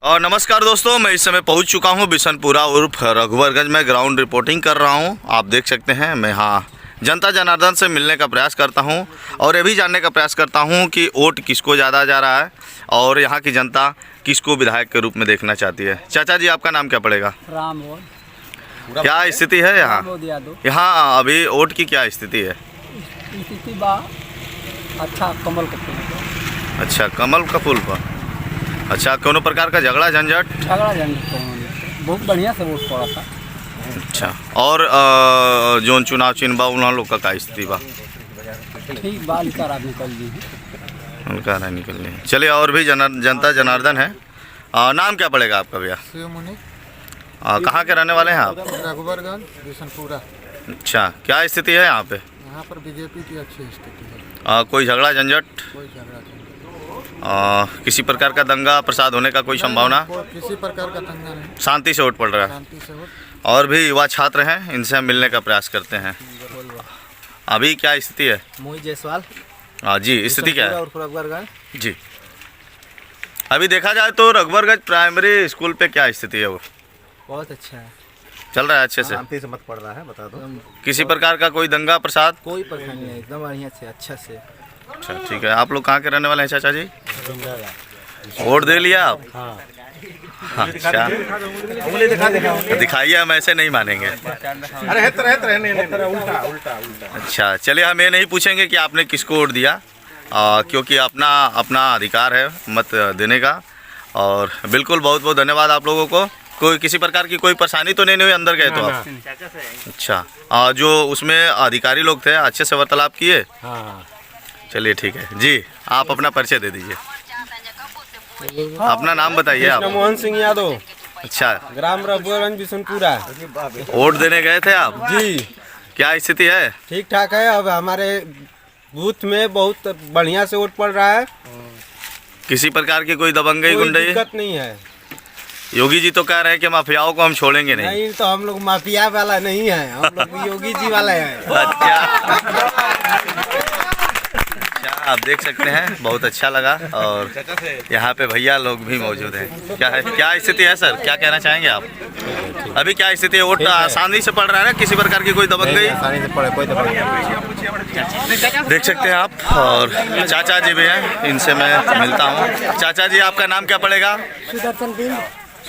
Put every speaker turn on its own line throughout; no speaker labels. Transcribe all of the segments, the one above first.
और नमस्कार दोस्तों, मैं इस समय पहुंच चुका हूं बिशनपुरा उर्फ रघुवरगंज में ग्राउंड रिपोर्टिंग कर रहा हूं। आप देख सकते हैं मैं यहाँ जनता जनार्दन से मिलने का प्रयास करता हूं और ये भी जानने का प्रयास करता हूं कि वोट किसको ज़्यादा जा रहा है और यहाँ की जनता किसको विधायक के रूप में देखना चाहती है। चाचा जी, आपका नाम क्या पड़ेगा?
राम।
क्या स्थिति है यहाँ? यहाँ अभी वोट की क्या स्थिति है?
स्थिति बा अच्छा कमल का फूल।
अच्छा, कमल का फूल पर। अच्छा, कोनो प्रकार का झगड़ा झंझट
बहुत बढ़िया से वोट पड़ा था।
अच्छा, और जोन चुनाव चिन्ह बा उन लोग का स्थिति बा?
ठीक बा, निकाल निकल दी
उनका नहीं निकल रही। चलिए, और भी जनता जनार्दन है। नाम क्या पड़ेगा आपका भैया? कहाँ के रहने वाले हैं आप?
रघुवरगंज बिशनपुरा।
अच्छा, क्या स्थिति है यहाँ पे?
यहाँ पर बीजेपी की अच्छी स्थिति है।
कोई झगड़ा झंझट?
कोई झगड़ा नहीं।
किसी प्रकार का दंगा प्रसाद होने का कोई संभावना?
किसी प्रकार का दंगा नहीं,
शांति से वोट पड़ रहा है।
शांति से वोट।
और भी युवा छात्र हैं, इनसे हम मिलने का प्रयास करते हैं। अभी क्या स्थिति है?
मोहित जायसवाल।
जी, स्थिति क्या है?
रघुवरगंज
जी, अभी देखा जाए तो रघुवरगंज प्राइमरी स्कूल पे क्या स्थिति है? वो
बहुत अच्छा है,
चल रहा है अच्छे से?
शांति से मत पड़ रहा है, बता दो।
किसी प्रकार का कोई दंगा प्रसाद?
कोई परेशानी नहीं, एकदम बढ़िया से अच्छा से।
अच्छा, ठीक है। आप लोग कहाँ के रहने वाले हैं चाचा जी? वोट दे लिया आप? हाँ, अच्छा, दिखाइए, हम ऐसे नहीं मानेंगे। अच्छा, चलिए, हम ये नहीं पूछेंगे कि आपने किसको वोट दिया, क्योंकि अपना अधिकार है मत देने का। और बिल्कुल बहुत बहुत धन्यवाद आप लोगों को। कोई किसी प्रकार की कोई परेशानी तो नहीं हुई अंदर गए तो आप? अच्छा, जो उसमें अधिकारी लोग थे अच्छे से वार्तालाप किए? चलिए, ठीक है जी। आप अपना परिचय दे दीजिए, अपना नाम बताइए आप।
मोहन सिंह यादव।
अच्छा,
ग्राम रघुवरगंज बिशनपुरा।
वोट देने गए थे आप?
जी,
क्या स्थिति है?
ठीक ठाक है। अब हमारे बूथ में बहुत बढ़िया से वोट पड़ रहा है,
किसी प्रकार की कोई दबंगई
कोई
गुंडई?
दिक्कत नहीं है।
योगी जी तो कह रहे हैं कि माफियाओं को हम छोड़ेंगे नहीं।
नहीं, तो हम लोग माफिया वाला नहीं है, हम लोग योगी जी वाले हैं।
अच्छा, आप देख सकते हैं, बहुत अच्छा लगा। और यहाँ पे भैया लोग भी मौजूद हैं। क्या स्थिति है सर, क्या कहना चाहेंगे आप? अभी क्या स्थिति है? वोट आसानी से पड़ रहा है ना? किसी प्रकार की कोई दबंगई? देख सकते हैं आप। और चाचा जी भी हैं, इनसे मैं मिलता हूँ। चाचा जी, आपका नाम क्या पड़ेगा?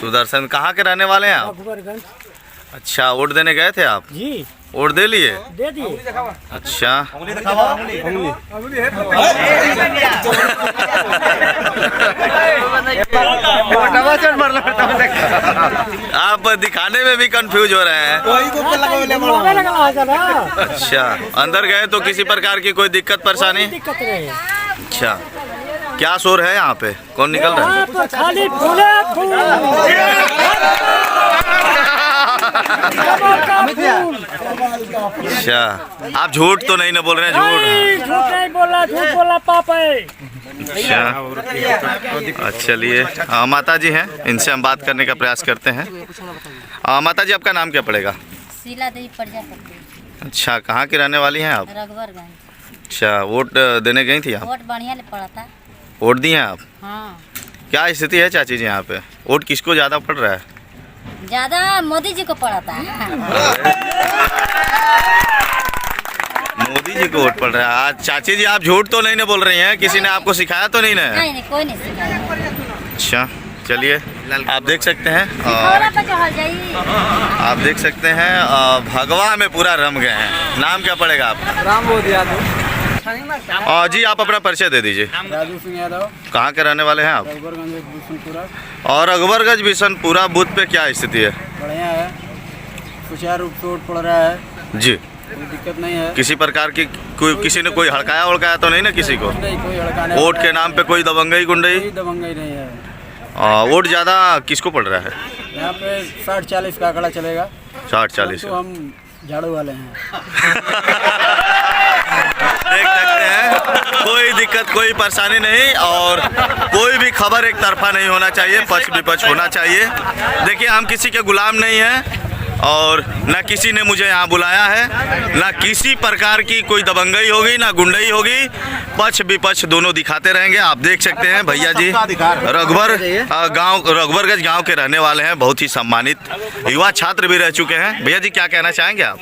सुदर्शन। कहाँ के रहने वाले हैं आप?
रघुवरगंज।
अच्छा, वोट देने गए थे आप?
जी,
वोट दे लिए?
दे दिए।
अच्छा, आप दिखाने में भी कंफ्यूज हो रहे हैं। अच्छा, अंदर गए तो किसी प्रकार की कोई दिक्कत परेशानी?
दिक्कत नहीं।
अच्छा, क्या शोर है यहाँ पे? कौन निकल रहा है?
तो खाली फूले फूल।
अच्छा, आप झूठ तो नहीं ना बोल रहे हैं? झूठ
नहीं बोला, झूठ बोला पापा।
अच्छा, चलिए, माता जी हैं, इनसे हम बात करने का प्रयास करते हैं। माता जी, आपका नाम क्या पड़ेगा?
शीला देवी प्रजापति।
अच्छा, कहाँ की रहने वाली हैं आप?
रघुवरगंज।
अच्छा, वोट देने गई थी आप?
वोट बढ़िया ले पड़ा था।
वोट दिए हैं आप?
हाँ।
क्या स्थिति है चाची जी यहाँ पे? वोट किसको ज़्यादा पड़ रहा है?
ज्यादा मोदी जी को पड़ा था।
मोदी जी को वोट पड़ रहा है। आज चाची जी, आप झूठ तो नहीं ना बोल रही हैं? किसी ने आपको सिखाया तो नहीं ना?
नहीं, कोई नहीं सिखाया।
अच्छा, चलिए, आप देख सकते हैं, आप देख सकते हैं भगवा में पूरा रम गए हैं। नाम क्या पड़ेगा आपका?
राम यादव।
जी, आप अपना परिचय दे दीजिए।
राजू सिंह यादव।
कहाँ के रहने वाले हैं आप?
रघुवरगंज बिशनपुरा।
और रघुवरगंज बिशनपुरा बूथ पे क्या स्थिति है?
बढ़िया है, सुचारू रूप से वोट पड़ रहा है
जी,
कोई दिक्कत नहीं है।
किसी प्रकार की किसी ने कोई हड़काया उड़काया तो नहीं ना किसी को?
नहीं, कोई हड़का नहीं।
वोट के नाम पे कोई दबंगई गुंडई?
कोई दबंगई नहीं है।
वोट ज़्यादा किसको पड़ रहा है?
यहाँ पे 60-40 का आंकड़ा चलेगा।
60-40?
तो हम झाड़ू वाले हैं।
देख सकते हैं, कोई दिक्कत कोई परेशानी नहीं। और कोई भी खबर एक तरफा नहीं होना चाहिए, पक्ष विपक्ष होना चाहिए। देखिए, हम किसी के गुलाम नहीं हैं और न किसी ने मुझे यहाँ बुलाया है, न किसी प्रकार की कोई दबंगई होगी, ना गुंडई होगी। पक्ष विपक्ष दोनों दिखाते रहेंगे। आप देख सकते हैं भैया जी रघुवरगंज गांव के रहने वाले हैं, बहुत ही सम्मानित युवा छात्र भी रह चुके हैं। भैया जी क्या कहना चाहेंगे आप?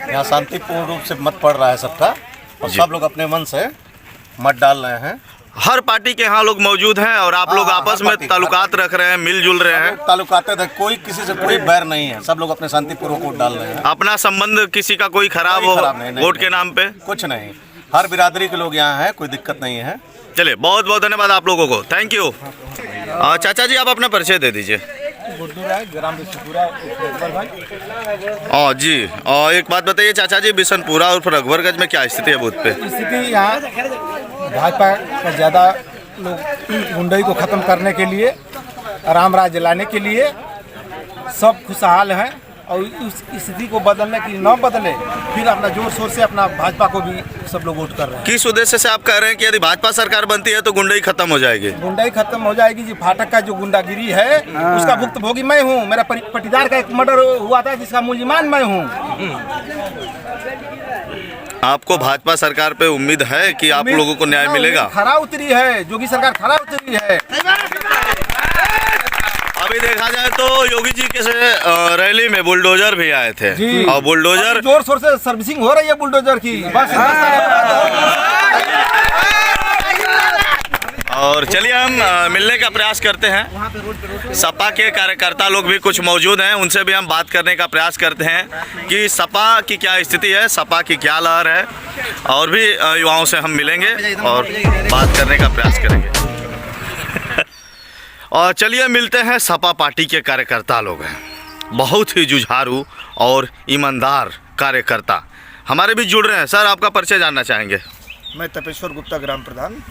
यहाँ शांतिपूर्ण रूप से मत पड़ रहा है सबका, और सब लोग अपने मन से मत डाल रहे हैं।
हर पार्टी के यहाँ लोग मौजूद हैं और आप लोग आपस में ताल्लुकात रख रहे हैं, मिलजुल रहे हैं।
ताल्लुकात है, कोई किसी से कोई बैर नहीं है, सब लोग अपने शांतिपूर्वक वोट डाल रहे हैं।
अपना संबंध किसी का कोई खराब हो वोट के नाम पे
कुछ नहीं, हर बिरादरी के लोग यहाँ हैं, कोई दिक्कत नहीं है।
चलिए बहुत बहुत धन्यवाद आप लोगों को, थैंक यू। चाचा जी आप अपना परिचय दे दीजिए। जी एक बात बताइए चाचा जी, बिशनपुरा और रघुवरगंज में क्या स्थिति है बूथ पे?
स्थिति यहाँ भाजपा का ज़्यादा लोग गुंडई को ख़त्म करने के लिए, राम राज्य लाने के लिए सब खुशहाल हैं, और उस स्थिति को बदलने के लिए न बदले फिर अपना जोर शोर से अपना भाजपा को भी सब लोग वोट कर रहे हैं।
किस उद्देश्य से आप कह रहे हैं कि यदि भाजपा सरकार बनती है तो गुंडई खत्म हो जाएगी?
गुंडई खत्म हो जाएगी जी। फाटक का जो गुंडागिरी है उसका भुक्तभोगी मैं हूँ। मेरा पटीदार का एक मर्डर हुआ था जिसका मुलजिमान मैं हूँ।
आपको भाजपा सरकार पे उम्मीद है कि आप लोगों को न्याय मिलेगा?
खरा उतरी है, योगी सरकार खरा उतरी है।
अभी देखा जाए तो योगी जी के रैली में बुलडोजर भी आए थे, और बुलडोजर
जोर शोर से सर्विसिंग हो रही है बुलडोजर की बस।
और चलिए हम मिलने का प्रयास करते हैं। सपा के कार्यकर्ता लोग भी कुछ मौजूद हैं, उनसे भी हम बात करने का प्रयास करते हैं कि सपा की क्या स्थिति है, सपा की क्या लहर है, और भी युवाओं से हम मिलेंगे और बात करने का प्रयास करेंगे। और चलिए मिलते हैं, सपा पार्टी के कार्यकर्ता लोग हैं, बहुत ही जुझारू और ईमानदार कार्यकर्ता हमारे बीच जुड़ रहे हैं। सर आपका परिचय जानना चाहेंगे?
मैं तपेश्वर गुप्ता, ग्राम प्रधान।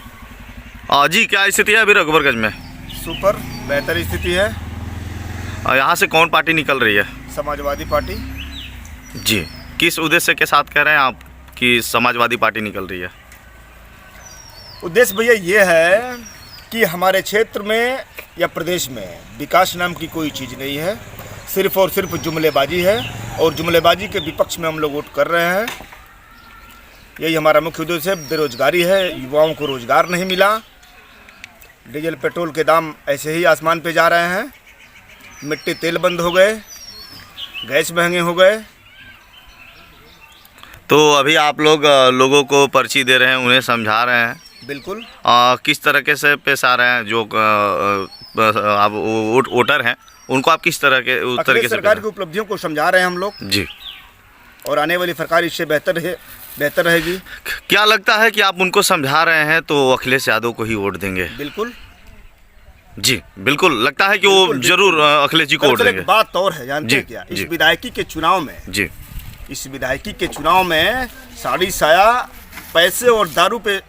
जी क्या स्थिति है अभी रघुवरगंज में?
सुपर बेहतर स्थिति है।
यहाँ से कौन पार्टी निकल रही है?
समाजवादी पार्टी।
जी किस उद्देश्य के साथ कह रहे हैं आप कि समाजवादी पार्टी निकल रही है?
उद्देश्य भैया ये है कि हमारे क्षेत्र में या प्रदेश में विकास नाम की कोई चीज़ नहीं है, सिर्फ और सिर्फ जुमलेबाजी है, और जुमलेबाजी के विपक्ष में हम लोग वोट कर रहे हैं। यही हमारा मुख्य उद्देश्य है। बेरोजगारी है, युवाओं को रोजगार नहीं मिला, डीजल पेट्रोल के दाम ऐसे ही आसमान पे जा रहे हैं, मिट्टी तेल बंद हो गए, गैस महंगे हो गए।
तो अभी आप लोग लोगों को पर्ची दे रहे हैं, उन्हें समझा रहे हैं?
बिल्कुल।
किस तरीके से पेश आ रहे हैं जो आप वोटर हैं, उनको आप किस तरह के तरीके से
सरकार की उपलब्धियों को समझा रहे हैं हम लोग
जी,
और आने वाली सरकार इससे बेहतर रहेगी।
क्या लगता है कि आप उनको समझा रहे हैं तो अखिलेश यादव को ही वोट देंगे?
बिल्कुल
जी, बिल्कुल लगता है कि वो जरूर अखिलेश जी को वोट देंगे।
बात और है, जानते हैं क्या, इस विधायकी के चुनाव में
जी,
इस विधायकी के चुनाव में साड़ी साया, पैसे और दारू पे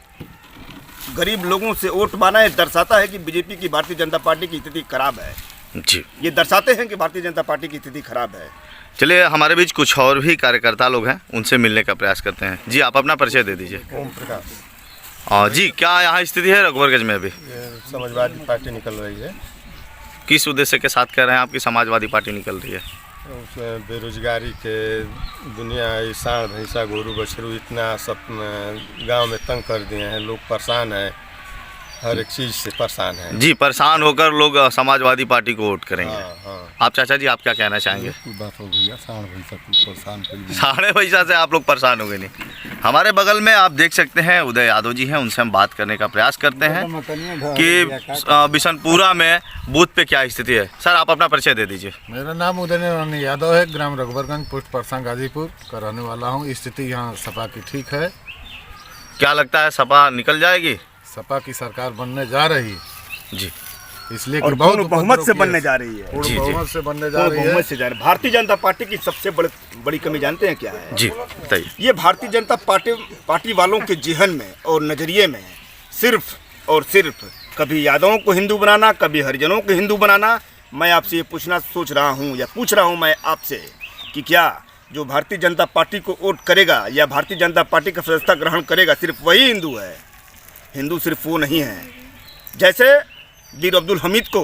गरीब लोगों से वोट माना है, दर्शाता है कि बीजेपी की, भारतीय जनता पार्टी की स्थिति खराब है।
जी, ये
दर्शाते हैं कि भारतीय जनता पार्टी की स्थिति खराब है।
चलिए हमारे बीच कुछ और भी कार्यकर्ता लोग हैं, उनसे मिलने का प्रयास करते हैं। जी आप अपना परिचय दे दीजिए।
ओम प्रकाश।
जी क्या यहाँ स्थिति है रघुवरगंज में अभी?
समाजवादी पार्टी निकल रही है।
किस उद्देश्य के साथ कह रहे हैं आपकी समाजवादी पार्टी निकल रही है?
उसमें बेरोजगारी के दुनिया, सांड भैंसा गोरू बछरू इतना सब गांव में तंग कर दिए हैं, लोग परेशान हैं, हर एक चीज़ से परेशान हैं।
जी परेशान होकर लोग समाजवादी पार्टी को वोट करेंगे।
हाँ।
आप चाचा जी आप क्या कहना चाहेंगे?
बात हो भैया,
साढ़े पैसा से आप लोग परेशान हो गए नहीं। हमारे बगल में आप देख सकते हैं उदय यादव जी हैं, उनसे हम बात करने का प्रयास करते हैं कि बिशनपुरा में बूथ पे क्या स्थिति है। सर आप अपना परिचय दे दीजिए।
मेरा नाम उदय नारायण यादव है, ग्राम रघुवरगंज, पोस्ट परसा गाजीपुर का रहने वाला हूँ। स्थिति यहाँ सपा की ठीक है।
क्या लगता है सपा निकल जाएगी?
सपा की सरकार बनने जा रही
जी,
इसलिए
और बहुत बहुमत से बनने जा रही है।
पूर्ण बहुमत से बनने जा रही है।
भारतीय जनता पार्टी की सबसे बड़ी कमी जानते हैं क्या है?
जी बताइए।
ये भारतीय जनता पार्टी वालों के जेहन में और नजरिए में सिर्फ और सिर्फ कभी यादवों को हिंदू बनाना, कभी हरिजनों को हिंदू बनाना। मैं आपसे ये पूछना सोच रहा हूँ या पूछ रहा हूँ मैं आपसे कि क्या जो भारतीय जनता पार्टी को वोट करेगा या भारतीय जनता पार्टी का सदस्यता ग्रहण करेगा सिर्फ वही हिंदू है? हिंदू सिर्फ वो नहीं है। जैसे वीर अब्दुल हमीद को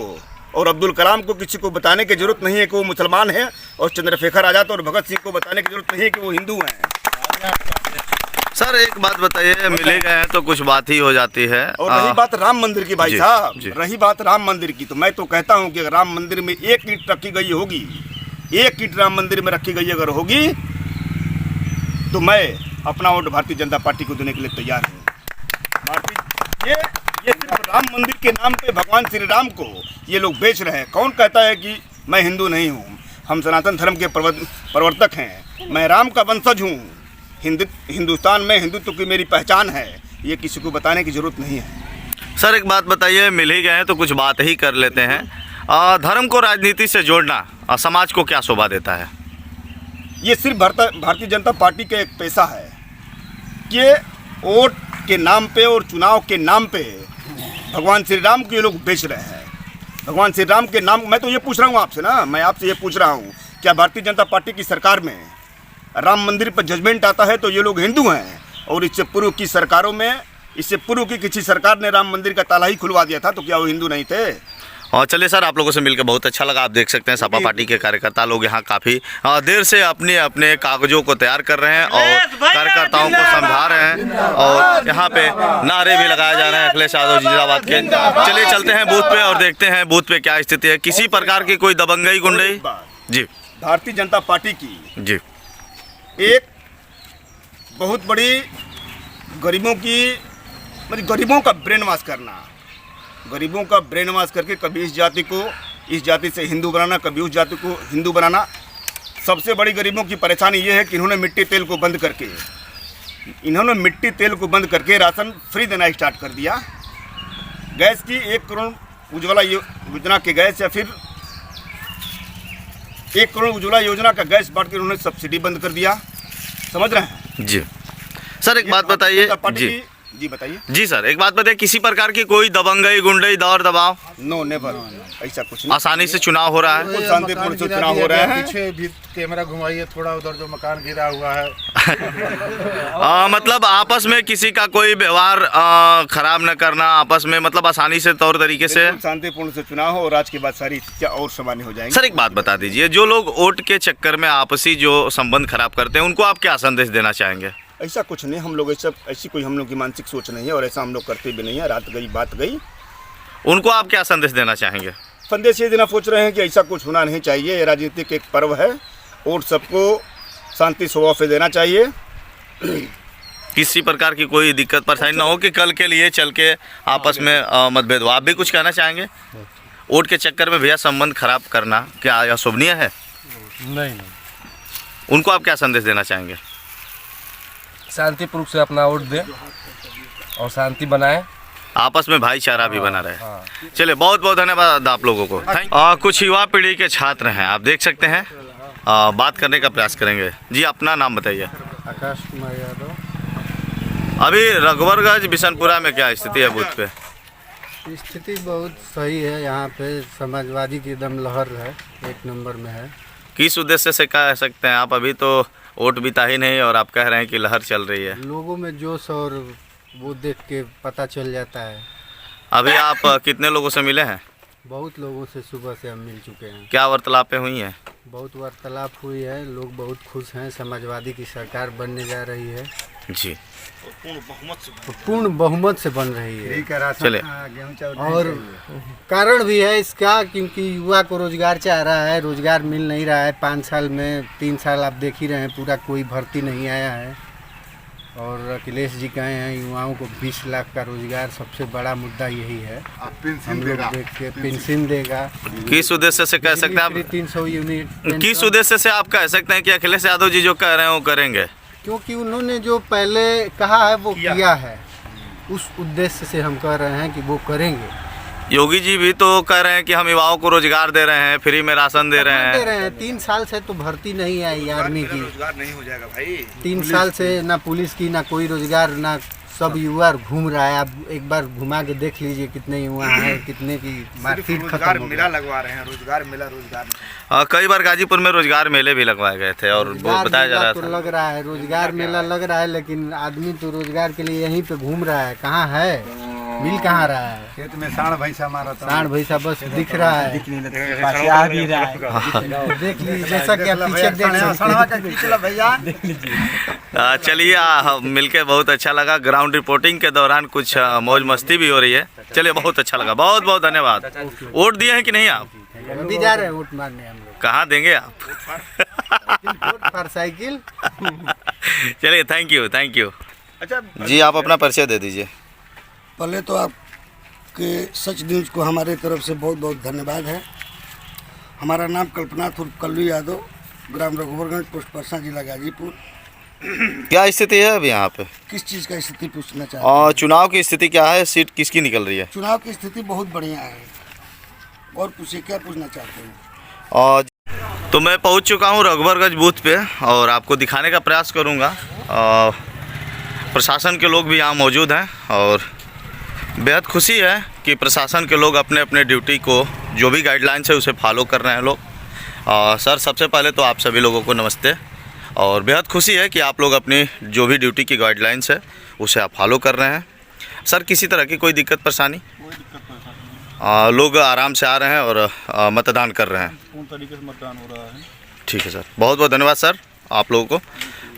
और अब्दुल कलाम को किसी को बताने की जरूरत नहीं है कि वो मुसलमान हैं, और चंद्रशेखर आज़ाद और भगत सिंह को बताने की जरूरत नहीं है कि वो हिंदू हैं।
सर एक बात बताइए, मिले गए हैं तो कुछ बात ही हो जाती है।
और रही बात राम मंदिर की भाई
जी,
साहब,
जी।
रही बात राम मंदिर की, तो मैं तो कहता हूँ कि अगर राम मंदिर में एक ईंट रखी गई होगी, एक ईंट राम मंदिर में रखी गई अगर होगी, तो मैं अपना वोट भारतीय जनता पार्टी को देने के लिए तैयार हूँ। ये सिर्फ राम मंदिर के नाम पे भगवान श्री राम को ये लोग बेच रहे हैं। कौन कहता है कि मैं हिंदू नहीं हूँ? हम सनातन धर्म के प्रवर्तक हैं, मैं राम का वंशज हूँ। हिंदुस्तान में हिंदुत्व की मेरी पहचान है, ये किसी को बताने की जरूरत नहीं है।
सर एक बात बताइए, मिल ही गए हैं तो कुछ बात ही कर लेते हैं। धर्म को राजनीति से जोड़ना समाज को क्या शोभा देता है?
ये सिर्फ भारतीय जनता पार्टी का एक पैसा है कि वोट के नाम पे और चुनाव के नाम पे भगवान श्री राम को ये लोग बेच रहे हैं। भगवान श्री राम के नाम, मैं तो ये पूछ रहा हूँ आपसे ना, मैं आपसे ये पूछ रहा हूँ, क्या भारतीय जनता पार्टी की सरकार में राम मंदिर पर जजमेंट आता है तो ये लोग हिंदू हैं? और इससे पूर्व की सरकारों में, इससे पूर्व की किसी सरकार ने राम मंदिर का ताला ही खुलवा दिया था, तो क्या वो हिंदू नहीं थे?
और चलिए सर, आप लोगों से मिलकर बहुत अच्छा लगा। आप देख सकते हैं सपा पार्टी के कार्यकर्ता लोग यहाँ काफ़ी देर से अपने अपने कागजों को तैयार कर रहे हैं और कार्यकर्ताओं को समझा रहे हैं, और यहाँ पे नारे भी लगाए जा रहे हैं अखिलेश यादव जिंदाबाद के। चलिए चलते हैं बूथ पे और देखते हैं बूथ पे क्या स्थिति है। किसी प्रकार की कोई दबंगई गुंडई? जी,
भारतीय जनता पार्टी की
जी,
एक बहुत बड़ी गरीबों की, मतलब गरीबों का ब्रेन वॉश करना, गरीबों का ब्रेन वॉश करके कभी इस जाति को, इस जाति से हिंदू बनाना, कभी उस जाति को हिंदू बनाना। सबसे बड़ी गरीबों की परेशानी ये है कि इन्होंने मिट्टी तेल को बंद करके राशन फ्री देना स्टार्ट कर दिया। गैस की 1 करोड़ उज्ज्वला योजना के गैस, या फिर 1 करोड़ उज्ज्वला योजना का गैस बांट के उन्होंने सब्सिडी बंद कर दिया। समझ रहे हैं
जी। सर एक बात बताइए
जी बताइए।
जी सर एक बात बताइए, किसी प्रकार की कोई दबंगई गुंडई दौर दबाव?
नो, नेवर, ऐसा कुछ नहीं।
आसानी से चुनाव हो रहा है?
बिल्कुल शांतिपूर्ण से चुनाव हो रहे हैं।
पीछे भी कैमरा घुमाइए थोड़ा, उधर जो मकान गिरा हुआ है।
मतलब आपस में किसी का कोई व्यवहार खराब न करना, आपस में मतलब आसानी से तौर तरीके से
शांतिपूर्ण से चुनाव हो, और आज के बाद सारी चीजें और सामान्य हो जाएंगी।
सर एक बात बता दीजिए, जो लोग वोट के चक्कर में आपसी जो संबंध खराब करते हैं, उनको आप क्या संदेश देना चाहेंगे?
ऐसा कुछ नहीं, हम लोग ऐसी कोई हम लोग की मानसिक सोच नहीं है, और ऐसा हम लोग करते भी नहीं है। रात गई बात गई,
उनको आप क्या संदेश देना चाहेंगे?
संदेश ये देना सोच रहे हैं कि ऐसा कुछ होना नहीं चाहिए। ये राजनीतिक एक पर्व है और सबको शांति स्वभाव से देना चाहिए।
किसी प्रकार की कोई दिक्कत परेशानी ना हो कि कल के लिए चल के आपस में मतभेद हो। आप भी कुछ कहना चाहेंगे? वोट के चक्कर में भैया संबंध खराब करना क्या यह शोभनीय है?
नहीं,
उनको आप क्या संदेश देना चाहेंगे?
शांतिपूर्वक से अपना वोट दे और शांति बनाए,
आपस में भाईचारा भी बना रहे। चलिए बहुत बहुत धन्यवाद आप लोगों को। कुछ युवा पीढ़ी के छात्र हैं, आप देख सकते हैं, बात करने का प्रयास करेंगे। जी अपना नाम बताइए।
आकाश कुमार यादव।
अभी रघुवरगंज बिशनपुरा में क्या स्थिति है बूथ पे?
स्थिति बहुत सही है। यहाँ पे समाजवादी की दम लहर है, 1 नंबर में है।
किस उद्देश्य से कह सकते हैं आप? अभी तो वोट बीता ही नहीं और आप कह रहे हैं कि लहर चल रही है।
लोगों में जोश और वो देख के पता चल जाता है।
अभी आप कितने लोगों से मिले हैं?
बहुत लोगों से सुबह से हम मिल चुके हैं।
क्या वार्तालापें हुई हैं?
बहुत वार्तालाप हुई है, लोग बहुत खुश हैं। समाजवादी की सरकार बनने जा रही है,
जी,
पूर्ण बहुमत से बन रही है।
चलिए।
और कारण भी है इसका, क्योंकि युवा को रोजगार चाह रहा है, रोजगार मिल नहीं रहा है। 5 साल में 3 साल आप देख ही रहे हैं, पूरा कोई भर्ती नहीं आया है। और अखिलेश जी कहे हैं युवाओं को 20 लाख का रोजगार, सबसे बड़ा मुद्दा यही है। हम लोग देख के पेंशन देगा।
किस उद्देश्य से कह सकते हैं आप?
300 यूनिट।
किस उद्देश्य से आप कह सकते हैं कि अखिलेश यादव जी जो कह रहे हैं वो करेंगे?
क्योंकि उन्होंने जो पहले कहा है वो किया है, उस उद्देश्य से हम कह रहे हैं कि वो करेंगे।
योगी जी भी तो कह रहे हैं कि हम युवाओं को रोजगार दे रहे हैं, फ्री में राशन दे रहे हैं।
3 साल से तो भर्ती नहीं आई आर्मी की।
रोजगार नहीं हो जाएगा भाई।
3 साल से ना पुलिस की, ना कोई रोजगार, ना सब युवा घूम रहा है। आप एक बार घुमा के देख लीजिए कितने युवा हैं, कितने की मार्कशीट
रोजगार
खत्म।
मेला लगवा रहे हैं, रोजगार मेला, रोजगार
कई बार गाजीपुर में रोजगार मेले भी लगवाए गए थे और वो बताया जा रहा
तो
था।
लग रहा है रोजगार मेला लग रहा है, लेकिन आदमी तो रोजगार के लिए यहीं पे घूम रहा है। कहाँ है मिल कहाँ रहा है?
खेत में सांड भैंसा मारा था।
सांड भैंसा बस दिख रहा है।
आ भी रहा है।
देख लीजिए, जैसा कि आप पीछे देख सकते हैं।
चलिए हम मिलके बहुत अच्छा लगा। ग्राउंड रिपोर्टिंग के दौरान कुछ मौज मस्ती भी हो रही है। चलिए बहुत अच्छा लगा, बहुत बहुत धन्यवाद। वोट दिए हैं कि नहीं आप?
अभी जा रहे हैं वोट मारने हम लोग।
कहाँ देंगे आप?
वोट पर साइकिल।
चलिए थैंक यू, थैंक यू।
अच्छा,
जी आप अपना परिचय दे दीजिए।
पहले तो आपके सच न्यूज़ को हमारे तरफ से बहुत बहुत धन्यवाद है। हमारा नाम कल्पनाथ उर्फ कल्लू यादव, ग्राम रघुवरगंज, पोस्ट परसा, जिला गाजीपुर।
क्या स्थिति है अभी यहाँ पे?
किस चीज़ का स्थिति पूछना चाहते हैं?
और चुनाव की स्थिति क्या है? सीट किसकी निकल रही है?
चुनाव की स्थिति बहुत बढ़िया है। और पूछिए, क्या पूछना चाहते हैं?
और तो मैं पहुँच चुका हूँ रघुवरगंज बूथ पे और आपको दिखाने का प्रयास करूँगा। प्रशासन के लोग भी यहाँ मौजूद हैं और बेहद खुशी है कि प्रशासन के लोग अपने अपने ड्यूटी को, जो भी गाइडलाइंस है उसे फॉलो कर रहे हैं लोग। सर सबसे पहले तो आप सभी लोगों को नमस्ते और बेहद खुशी है कि आप लोग अपनी जो भी ड्यूटी की गाइडलाइंस है उसे आप फॉलो कर रहे हैं। सर किसी तरह की कोई दिक्कत परेशानी? लोग आराम से आ रहे हैं और मतदान कर रहे हैं।
पूर्ण तरीके से मतदान हो रहा है।
ठीक है सर, बहुत बहुत धन्यवाद सर आप लोगों को।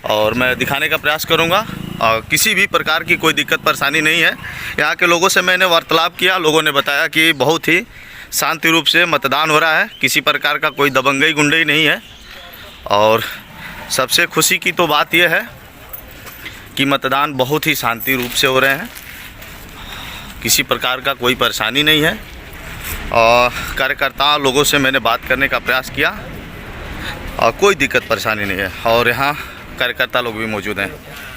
और मैं दिखाने का प्रयास करूंगा। किसी भी प्रकार की कोई दिक्कत परेशानी नहीं है। यहाँ के लोगों से मैंने वार्तालाप किया, लोगों ने बताया कि बहुत ही शांति रूप से मतदान हो रहा है, किसी प्रकार का कोई दबंगई गुंडई नहीं है। और सबसे खुशी की तो बात यह है कि मतदान बहुत ही शांति रूप से हो रहे हैं, किसी प्रकार का कोई परेशानी नहीं है। और कार्यकर्ता लोगों से मैंने बात करने का प्रयास किया और कोई दिक्कत परेशानी नहीं है। और यहाँ कार्यकर्ता लोग भी मौजूद हैं।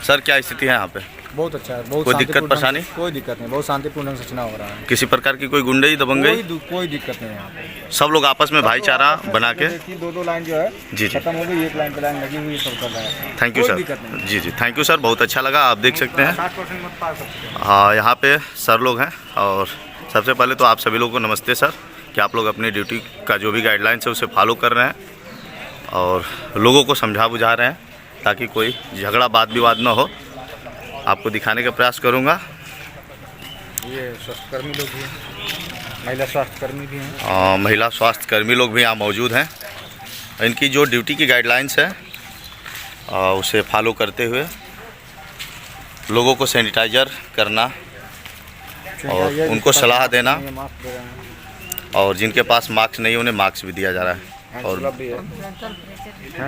सर क्या स्थिति है यहाँ पे?
बहुत अच्छा है। बहुत
कोई दिक्कत परेशानी?
कोई दिक्कत नहीं, बहुत शांतिपूर्ण ढंग से चुनाव हो रहा है।
किसी प्रकार की कोई गुंडई दबंगई?
कोई दिक्कत नहीं है यहाँ पे।
सब लोग आपस में भाईचारा बना के।
दो लाइन जो है
जी जी,
खत्म हो गई, एक लाइन पे लाइन लगी हुई है, सब कर रहा है।
थैंक यू
कोई
सर।
दिक्कत नहीं।
जी जी थैंक यू सर, बहुत अच्छा लगा। आप देख सकते हैं
60% मत पा सकते हैं।
हाँ यहाँ पे सर लोग हैं। और सबसे पहले तो आप सभी लोगों को नमस्ते सर कि आप लोग अपनी ड्यूटी का जो भी गाइडलाइंस है उसे फॉलो कर रहे हैं और लोगों को समझा बुझा रहे हैं ताकि कोई झगड़ा वाद विवाद ना हो। आपको दिखाने का प्रयास करूंगा।
ये स्वास्थ्यकर्मी लोग भी हैं, महिला स्वास्थ्यकर्मी भी हैं।
महिला स्वास्थ्यकर्मी लोग भी यहाँ मौजूद हैं। इनकी जो ड्यूटी की गाइडलाइंस है उसे फॉलो करते हुए लोगों को सैनिटाइजर करना और उनको सलाह देना,
मास्क दे रहे हैं।
और जिनके पास मास्क नहीं है उन्हें मास्क भी दिया जा रहा है। और
क्लब भी है,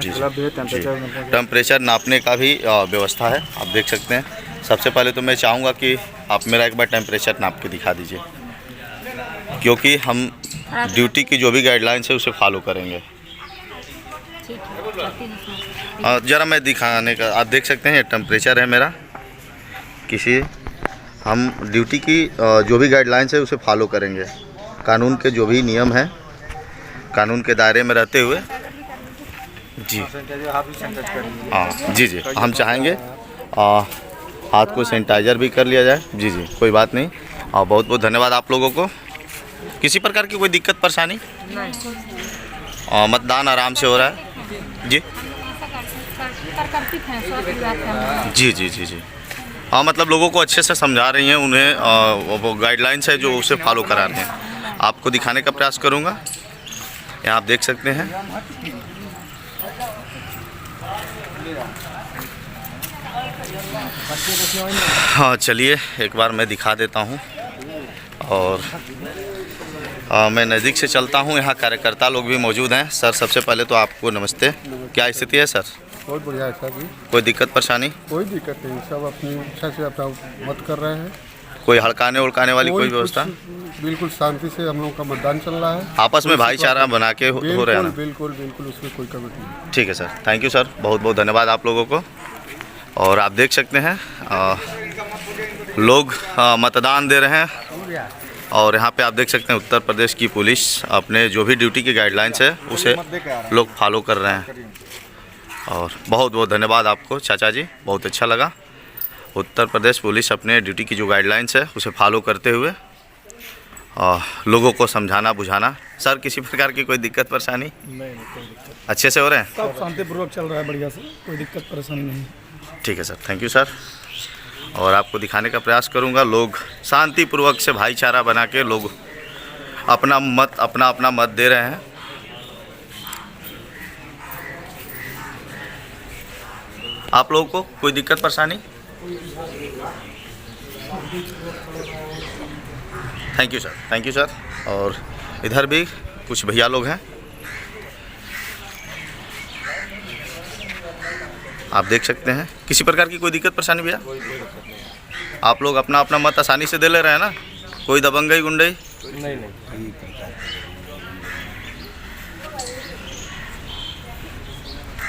जी
क्लब भी है, टेम्परेचर
टेम्परेचर नापने का भी व्यवस्था है, आप देख सकते हैं। सबसे पहले तो मैं चाहूँगा कि आप मेरा एक बार टेम्परेचर नाप के दिखा दीजिए, क्योंकि हम ड्यूटी की जो भी गाइडलाइंस है उसे फॉलो करेंगे। ज़रा मैं दिखाने का, आप देख सकते हैं ये टेम्परेचर है मेरा। हम ड्यूटी की जो भी गाइडलाइंस है उसे फॉलो करेंगे, कानून के जो भी नियम हैं कानून के दायरे में रहते हुए। जी हाँ जी जी, हम चाहेंगे हाथ को सैनिटाइजर भी कर लिया जाए। जी जी कोई बात नहीं। और बहुत बहुत धन्यवाद आप लोगों को। किसी प्रकार की कोई दिक्कत परेशानी? मतदान आराम से हो रहा है। जी जी जी जी जी हाँ, मतलब लोगों को अच्छे से समझा रही हैं, उन्हें वो गाइडलाइंस है जो उसे फॉलो करा रहे हैं। आपको दिखाने का प्रयास करूँगा। यहाँ आप देख सकते हैं हाँ, चलिए एक बार मैं दिखा देता हूँ। और मैं नज़दीक से चलता हूँ। यहाँ कार्यकर्ता लोग भी मौजूद हैं। सर सबसे पहले तो आपको नमस्ते। क्या स्थिति है सर?
बहुत बढ़िया है सर जी,
कोई दिक्कत परेशानी?
कोई दिक्कत नहीं, सब अपनी इच्छा से अपना मत कर रहे हैं।
कोई हड़काने उड़काने वाली कोई व्यवस्था?
बिल्कुल शांति से हम लोगों का मतदान चल रहा है।
आपस में भाईचारा बना के हो रहे हैं ना?
बिल्कुल बिल्कुल, उसमें कोई कमी नहीं।
ठीक है सर, थैंक यू सर, बहुत बहुत धन्यवाद आप लोगों को। और आप देख सकते हैं लोग मतदान दे रहे हैं। और यहाँ पे आप देख सकते हैं उत्तर प्रदेश की पुलिस अपने जो भी ड्यूटी की गाइडलाइंस है उसे लोग फॉलो कर रहे हैं। और बहुत बहुत धन्यवाद आपको चाचा जी, बहुत अच्छा लगा। उत्तर प्रदेश पुलिस अपने ड्यूटी की जो गाइडलाइंस है उसे फॉलो करते हुए लोगों को समझाना बुझाना। सर किसी प्रकार की कोई दिक्कत परेशानी?
नहीं, कोई दिक्कत,
अच्छे से हो रहे हैं?
सब शांतिपूर्वक चल रहा है, बढ़िया से, कोई दिक्कत परेशानी नहीं।
ठीक है सर, थैंक यू सर। और आपको दिखाने का प्रयास करूंगा। लोग शांतिपूर्वक से भाईचारा बना के लोग अपना मत दे रहे हैं। आप लोगों को कोई दिक्कत परेशानी? Thank you sir. और इधर भी कुछ भैया लोग हैं, आप देख सकते हैं। किसी प्रकार की कोई दिक्कत परेशानी भैया? आप लोग अपना मत आसानी से दे ले रहे हैं ना? कोई दबंगई गुंडई?
नहीं।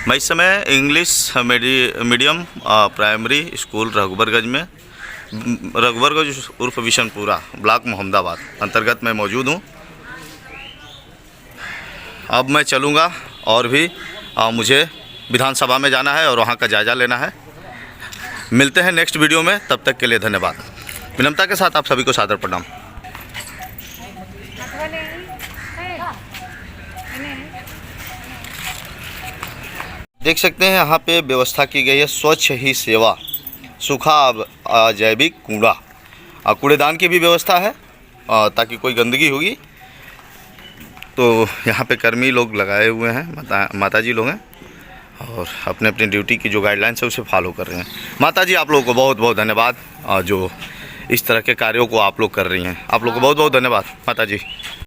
मैं इस समय इंग्लिश मीडियम प्राइमरी स्कूल रघुबरगंज उर्फ विशनपुरा ब्लॉक मोहम्मदाबाद अंतर्गत में मौजूद हूँ। अब मैं चलूँगा और भी मुझे विधानसभा में जाना है और वहाँ का जायज़ा लेना है। मिलते हैं नेक्स्ट वीडियो में, तब तक के लिए धन्यवाद। विनम्रता के साथ आप सभी को सादर प्रणाम। देख सकते हैं यहाँ पे व्यवस्था की गई है, स्वच्छ ही सेवा, सूखा जैविक कूड़ा, कूड़ेदान की भी व्यवस्था है ताकि कोई गंदगी होगी तो यहाँ पे कर्मी लोग लगाए हुए हैं, माताजी लोग हैं और अपने अपनी ड्यूटी की जो गाइडलाइंस है उसे फॉलो कर रहे हैं। माताजी आप लोगों को बहुत बहुत धन्यवाद जो इस तरह के कार्यों को आप लोग कर रही हैं। आप लोग को बहुत बहुत धन्यवाद माताजी।